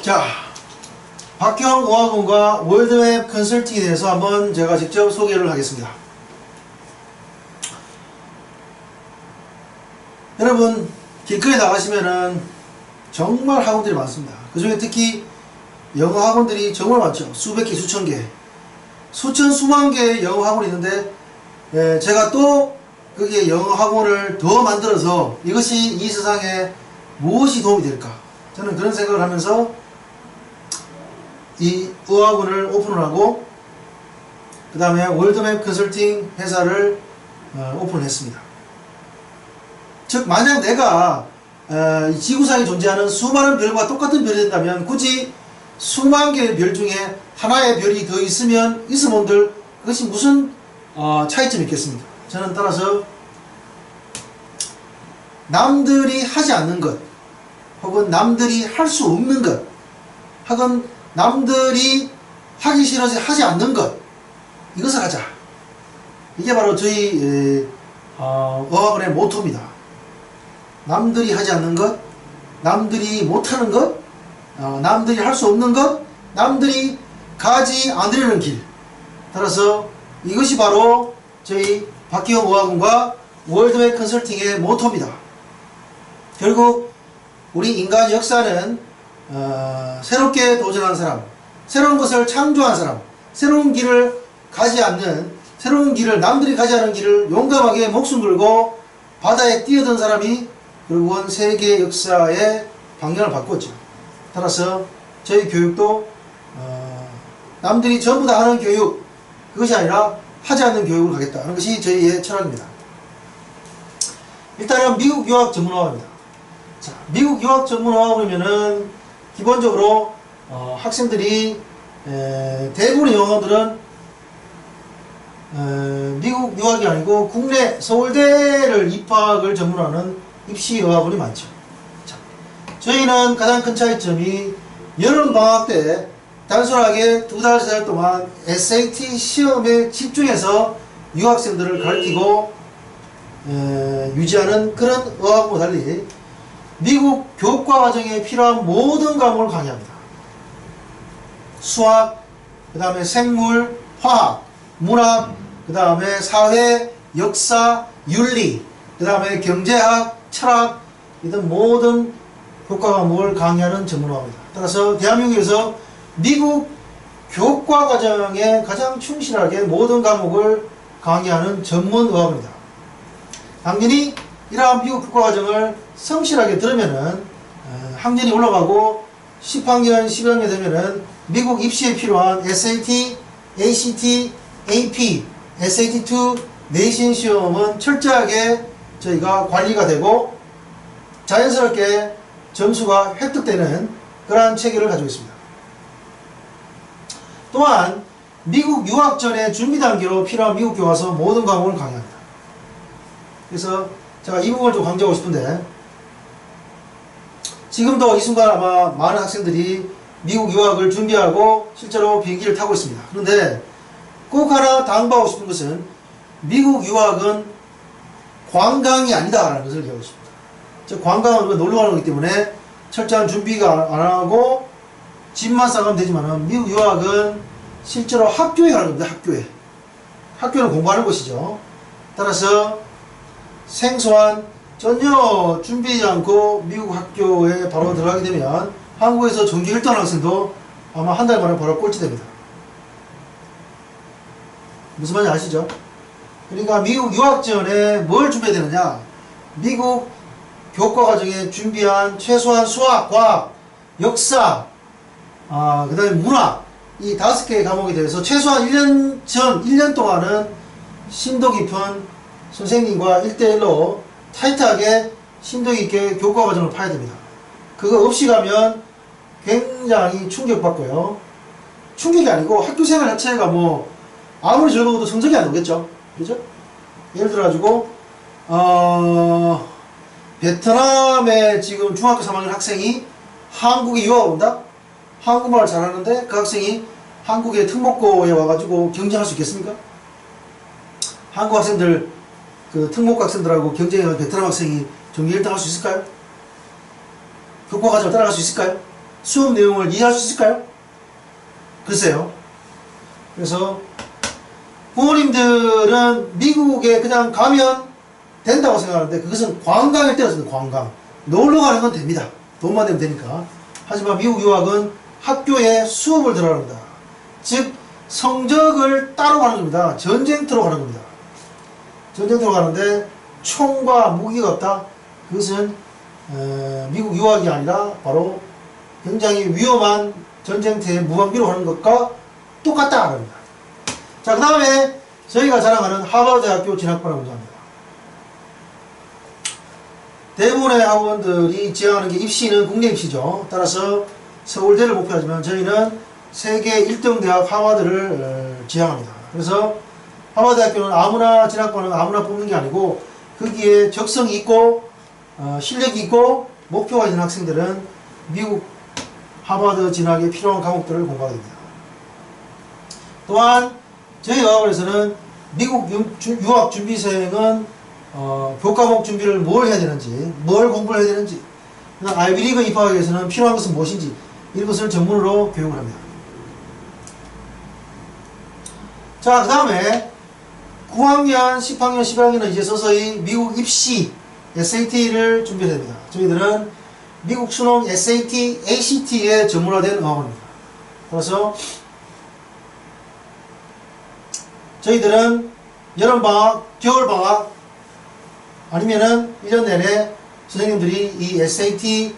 자, 박형우학원과 월드맵 컨설팅에 대해서 한번 제가 직접 소개를 하겠습니다. 여러분, 길거리 나가시면은 정말 학원들이 많습니다. 그 중에 특히 영어 학원들이 정말 많죠. 수백 개, 수천 개, 수천, 수만 개의 영어 학원이 있는데, 제가 또 거기에 영어 학원을 더 만들어서 이것이 이 세상에 무엇이 도움이 될까? 저는 그런 생각을 하면서 이 어학원을 오픈을 하고, 그 다음에 월드맵 컨설팅 회사를 오픈을 했습니다. 즉, 만약 내가 이 지구상에 존재하는 수많은 별과 똑같은 별이 된다면 굳이 수만 개의 별 중에 하나의 별이 더 있으면들 그것이 무슨 차이점이 있겠습니까? 저는 따라서 남들이 하지 않는 것, 혹은 남들이 할 수 없는 것, 혹은 남들이 하기 싫어서 하지 않는 것, 이것을 하자. 이게 바로 저희 어학원의 모토입니다. 남들이 하지 않는 것, 남들이 못하는 것, 남들이 할 수 없는 것, 남들이 가지 않으려는 길. 따라서 이것이 바로 저희 박기영 어학원과 월드맵 컨설팅의 모토입니다. 결국 우리 인간 역사는 새롭게 도전한 사람, 새로운 것을 창조한 사람, 새로운 길을 가지 않는, 새로운 길을, 남들이 가지 않은 길을 용감하게 목숨 걸고 바다에 뛰어든 사람이 결국은 세계 역사의 방향을 바꿨죠. 따라서 저희 교육도 남들이 전부 다 하는 교육, 그것이 아니라 하지 않는 교육을 하겠다는 것이 저희의 철학입니다. 일단은 미국 유학 전문어학입니다. 자, 미국 유학 전문어학이면은 기본적으로 학생들이 대부분의 영어들은 미국 유학이 아니고 국내 서울대를 입학을 전문하는 입시 어학원이 많죠. 자, 저희는 가장 큰 차이점이 여름방학 때 단순하게 2달, 3달 동안 SAT 시험에 집중해서 유학생들을 가르치고 유지하는 그런 어학원과 달리 미국 교과 과정에 필요한 모든 과목을 강의합니다. 수학, 그 다음에 생물, 화학, 문학, 그 다음에 사회, 역사, 윤리, 그 다음에 경제학, 철학, 이런 모든 교과 과목을 강의하는 전문어학입니다. 따라서 대한민국에서 미국 교과 과정에 가장 충실하게 모든 과목을 강의하는 전문 어학입니다. 당연히 이러한 미국 교과 과정을 성실하게 들으면은 학년이 올라가고 10학년, 11학년 되면은 미국 입시에 필요한 SAT, ACT, AP, SAT2 내신 시험은 철저하게 저희가 관리가 되고 자연스럽게 점수가 획득되는 그러한 체계를 가지고 있습니다. 또한 미국 유학 전에 준비 단계로 필요한 미국 교과서 모든 과목을 강의합니다. 그래서 제가 이 부분을 좀 강조하고 싶은데, 지금도 이 순간 아마 많은 학생들이 미국 유학을 준비하고 실제로 비행기를 타고 있습니다. 그런데 꼭 하나 당부하고 싶은 것은 미국 유학은 관광이 아니다라는 것을 기억하고 싶습니다. 즉, 관광은 놀러 가는 거기 때문에 철저한 준비가 안 하고 집만 싸가면 되지만 미국 유학은 실제로 학교에 가는 겁니다. 학교는 공부하는 곳이죠. 따라서 생소한, 전혀 준비하지 않고 미국 학교에 바로 들어가게 되면 한국에서 전교 1등 학생도 아마 한 달 만에 바로 꼴찌됩니다. 무슨 말인지 아시죠? 그러니까 미국 유학 전에 뭘 준비해야 되느냐? 미국 교과 과정에 준비한 최소한 수학, 과학, 역사, 그 다음에 문학, 이 5개의 과목에 대해서 최소한 1년 동안은 심도 깊은 선생님과 1대1로 타이트하게 심도 깊게 교과 과정을 파야 됩니다. 그거 없이 가면 굉장히 충격받고요. 충격이 아니고 학교 생활 자체가 뭐 아무리 즐거워도 성적이 안 오겠죠. 그죠? 예를 들어가지고 베트남에 지금 중학교 3학년 학생이 한국에 유학 온다? 한국말을 잘하는데 그 학생이 한국의 특목고에 와가지고 경쟁할 수 있겠습니까? 한국 학생들, 그 특목고 학생들하고 경쟁해서 베트남 학생이 전교 1등 할 수 있을까요? 교과 과정을 따라갈 수 있을까요? 수업 내용을 이해할 수 있을까요? 글쎄요. 그래서 부모님들은 미국에 그냥 가면 된다고 생각하는데 그것은 관광일 때였습니다. 관광. 놀러 가는 건 됩니다. 돈만 내면 되니까. 하지만 미국 유학은 학교에 수업을 들어가는 겁니다. 즉 성적을 따로 가는 겁니다. 전쟁터로 가는 겁니다. 전쟁터로 가는데 총과 무기가 없다. 그것은 미국 유학이 아니라 바로 굉장히 위험한 전쟁터에 무방비로 가는 것과 똑같다 합니다. 자, 그 다음에 저희가 자랑하는 하버드대학교 진학반을 먼저 합니다. 대부분의 학원들이 지향하는 게 입시는 국내 입시죠. 따라서 서울대를 목표하지만 저희는 세계 1등 대학 하버드를 지향합니다. 그래서 하버드대학교는 아무나 진학반은 아무나 뽑는 게 아니고 거기에 적성이 있고 실력이 있고 목표가 있는 학생들은 미국 하버드 진학에 필요한 과목들을 공부하게 됩니다. 또한 저희 어학원에서는 미국 유학 준비생은 교과목 준비를 뭘 해야 되는지, 뭘 공부를 해야 되는지, 아이비리그 입학하기 위해서는 필요한 것은 무엇인지 이런 것을 전문으로 교육을 합니다. 자, 그 다음에 9학년, 10학년, 11학년은 이제 서서히 미국 입시 SAT를 준비해야 됩니다. 저희들은 미국 수능 SAT, ACT에 전문화된 어학원입니다. 그래서 저희들은 여름방학, 겨울방학 아니면은 1년 내내 선생님들이 이 SAT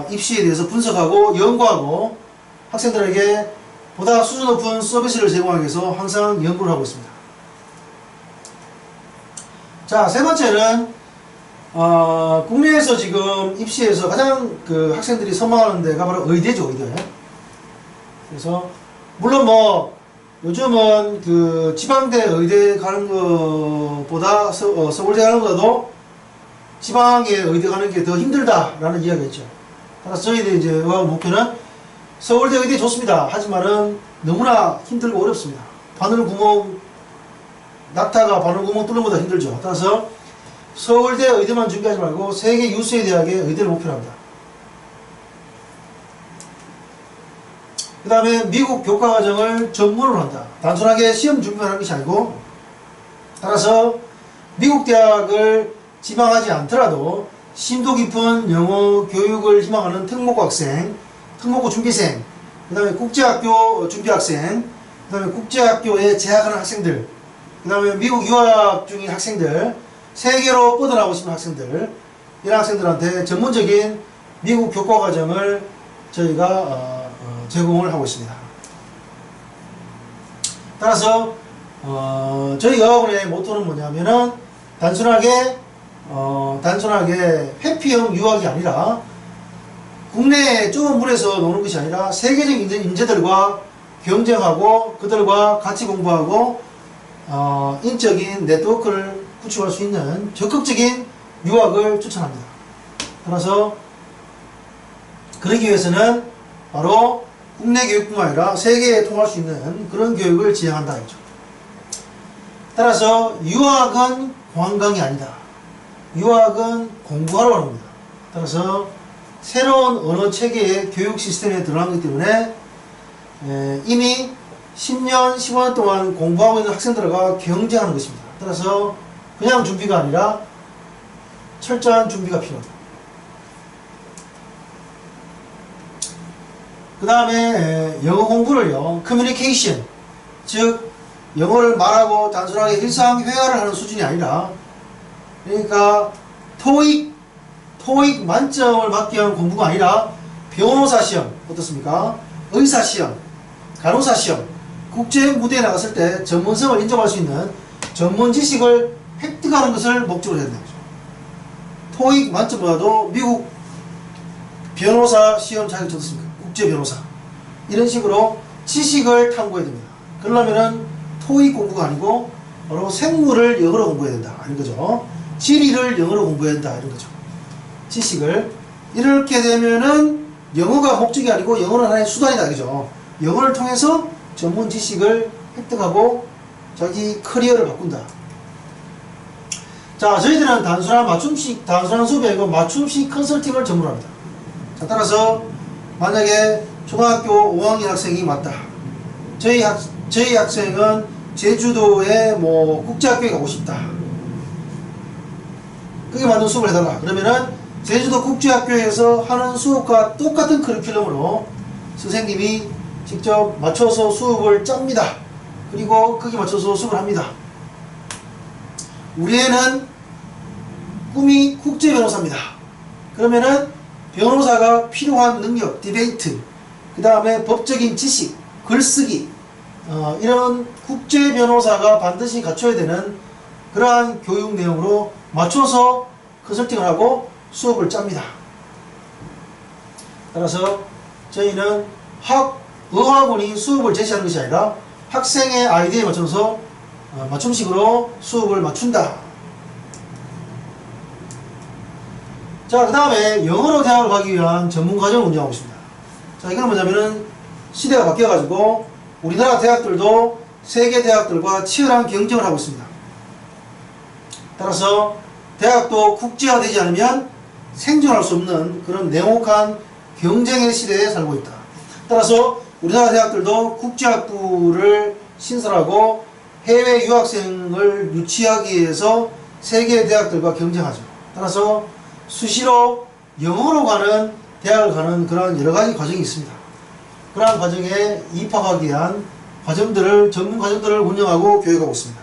입시에 대해서 분석하고 연구하고 학생들에게 보다 수준 높은 서비스를 제공하기 위해서 항상 연구를 하고 있습니다. 자, 세 번째는 국내에서 지금 입시에서 가장 그 학생들이 선망하는 데가 바로 의대죠, 의대. 그래서 물론 뭐 요즘은 그 지방대 의대 가는 것보다 서울대 가는 것보다도 지방에 의대 가는 게 더 힘들다라는 이야기가 있죠. 따라서 저희들 이제 목표는 서울대 의대 좋습니다. 하지만은 너무나 힘들고 어렵습니다. 바늘구멍, 낙타가 바늘구멍 뚫는 것보다 힘들죠. 따라서 서울대 의대만 준비하지 말고 세계 유수의 대학의 의대를 목표로 합니다. 그 다음에 미국 교과과정을 전문으로 한다. 단순하게 시험 준비만 하는 것이 아니고 따라서 미국 대학을 지망하지 않더라도 심도 깊은 영어 교육을 희망하는 특목고 학생, 특목고 준비생, 그 다음에 국제학교 준비학생, 그 다음에 국제학교에 재학하는 학생들, 그 다음에 미국 유학 중인 학생들, 세계로 뻗어나오고 싶은 학생들, 이런 학생들한테 전문적인 미국 교과과정을 저희가 제공을 하고 있습니다. 따라서 저희 어학원의 모토는 뭐냐면은 단순하게 회피형 유학이 아니라 국내 좁은 물에서 노는 것이 아니라 세계적 인재들과 경쟁하고 그들과 같이 공부하고 인적인 네트워크를 구축할 수 있는 적극적인 유학을 추천합니다. 따라서 그러기 위해서는 바로 국내 교육뿐만 아니라 세계에 통할 수 있는 그런 교육을 지향한다 했죠. 따라서 유학은 관광이 아니다. 유학은 공부하러 가는 겁니다. 따라서 새로운 언어 체계의 교육 시스템에 들어가기 때문에 이미 10년, 15년 동안 공부하고 있는 학생들과 경쟁하는 것입니다. 따라서 그냥 준비가 아니라 철저한 준비가 필요합니다. 그 다음에 영어 공부를요, 커뮤니케이션, 즉 영어를 말하고 단순하게 일상 회화를 하는 수준이 아니라, 그러니까 토익 만점을 받기 위한 공부가 아니라 변호사 시험 어떻습니까? 의사 시험, 간호사 시험, 국제 무대에 나갔을 때 전문성을 인정할 수 있는 전문 지식을 획득하는 것을 목적으로 해야 된다는 거죠. 토익 만점보다도 미국 변호사 시험 자격증 어떻습니까? 국제 변호사, 이런 식으로 지식을 탐구해야 됩니다. 그러려면은 토익 공부가 아니고 바로 생물을 영어로 공부해야 된다 이런 거죠. 지리를 영어로 공부해야 된다 이런 거죠. 지식을. 이렇게 되면은 영어가 목적이 아니고 영어는 하나의 수단이다 그죠. 영어를 통해서 전문 지식을 획득하고 자기 커리어를 바꾼다. 자, 저희들은 단순한 수업이 아니고 맞춤식 컨설팅을 전문합니다. 자, 따라서 만약에 초등학교 5학년 학생이 맞다. 저희 학생은 제주도에 뭐 국제학교에 가고 싶다. 그게 맞는 수업을 해달라. 그러면은 제주도 국제학교에서 하는 수업과 똑같은 커리큘럼으로 선생님이 직접 맞춰서 수업을 짭니다. 그리고 거기에 맞춰서 수업을 합니다. 우리 애는 꿈이 국제 변호사입니다. 그러면은 변호사가 필요한 능력, 디베이트, 그 다음에 법적인 지식, 글쓰기, 이런 국제 변호사가 반드시 갖춰야 되는 그러한 교육 내용으로 맞춰서 컨설팅을 하고 수업을 짭니다. 따라서 저희는 어학원이 수업을 제시하는 것이 아니라 학생의 아이디어에 맞춰서 맞춤식으로 수업을 맞춘다. 자, 그 다음에 영어로 대학을 가기 위한 전문과정을 운영하고 있습니다. 자, 이거는 뭐냐면은 시대가 바뀌어가지고 우리나라 대학들도 세계 대학들과 치열한 경쟁을 하고 있습니다. 따라서 대학도 국제화되지 않으면 생존할 수 없는 그런 냉혹한 경쟁의 시대에 살고 있다. 따라서 우리나라 대학들도 국제학부를 신설하고 해외 유학생을 유치하기 위해서 세계 대학들과 경쟁하죠. 따라서 수시로 영어로 가는 대학을 가는 그런 여러가지 과정이 있습니다. 그러한 과정에 입학하기 위한 과정들을, 전문 과정들을 운영하고 교육하고 있습니다.